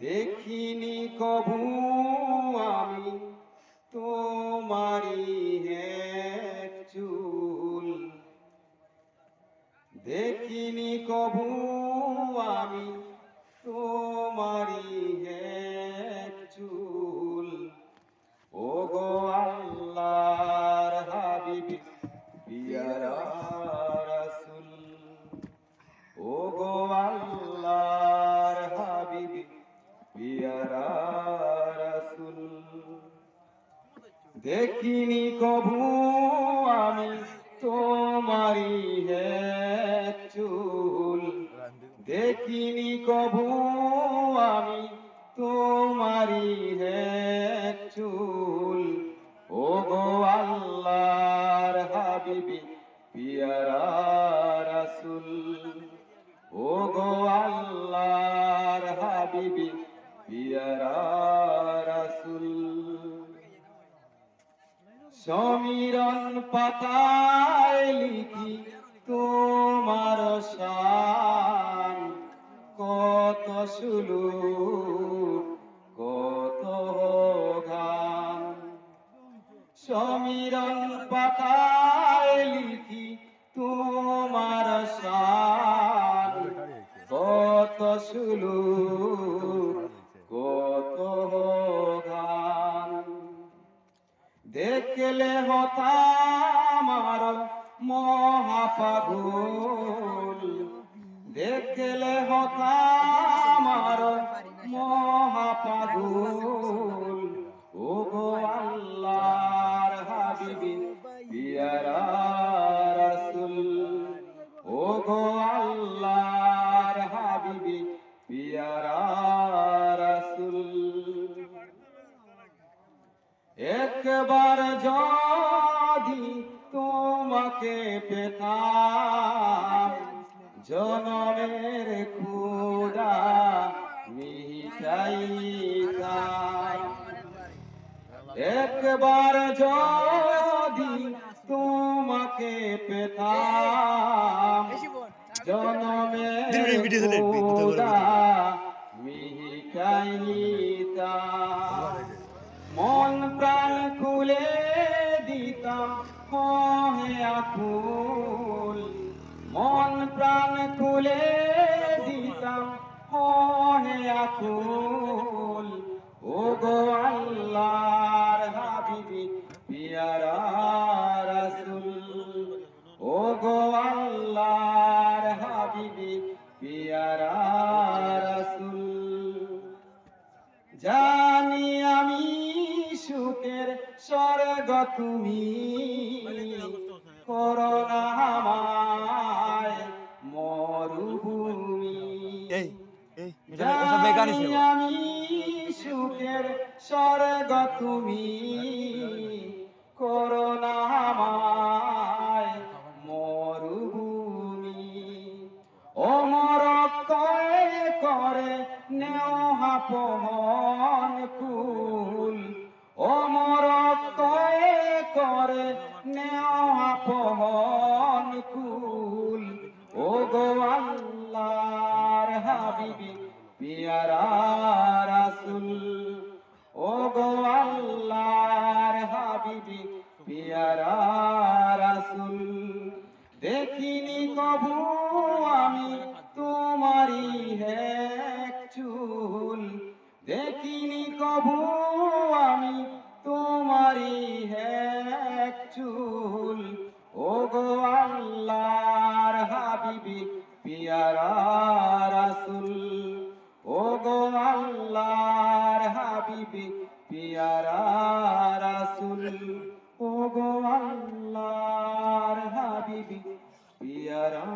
দেখিনি কভু আমি তোমারি এক চুল, দেখিনি কভু আমি তোমারি এক চুল। ও গো আল্লাহর হাবিবি পিয়ারা রাসূল, ও গো আল্লাহর হাবিবি পিয়ারা রাসূল। দেখিনি কভু আমি তোমারি এক চুল, দেখিনি কভু আমি তোমারি এক চুল। ও গো আল্লাহর হাবিবি পিয়ারা রাসূল, ও গো আল্লাহর হাবিবি পিয়ারা রাসূল। সমীরণ পাতায় লিখি তোমার শান, কত সুলুক কত গান। সমীরণ পাতায় লিখি তোমার শান, কত সুলুক কত গান। দেখলে হতাম আর মহাপাগল, দেখলে হতাম আর মহাপাগল। ও গো আল্লাহর হাবিবি পিয়ারা রাসূল, ও গো আল্লাহর হাবিবি পিয়ারা রাসূল। একবার যদি তোমাকে পেতাম, জনমের ক্ষুধা মিটাইতাম। একবার যদি তোমাকে পেতাম, জনমের ক্ষুধা মিটাইতাম। মন প্রাণ খুলে দিতাম মোহে আকুল, মন প্রাণ খুলে দিতাম মোহে আকুল। ও গো আল্লাহর হাবিবি পিয়ারা রাসূল, ও গো আল্লাহর হাবিবি পিয়ারা রাসূল। জানি আমি সুখের স্বর্গ তুমি, করোনা আমায় মরুভূমি। জানি আমি সুখের স্বর্গ তুমি, করোনা আমায় মরুভূমি। অমর কয়ে করে নেও আপন কুল, অমর কয়ে করে নেও আপন কুল। ও গো আল্লাহর হাবিবি পিয়ারা রাসূল, ও গো আল্লাহর হাবিবি পিয়ারা রাসূল। দেখিনি কভু আমি তোমারি এক চুল, দেখিনি কভু আমি তোমারি এক চুল। ও গো আল্লাহর হাবিবি পিয়ারা রাসূল, ও গো আল্লাহর হাবিবি পিয়ারা রাসূল, ও গো আল্লাহর হাবিবি পিয়ারা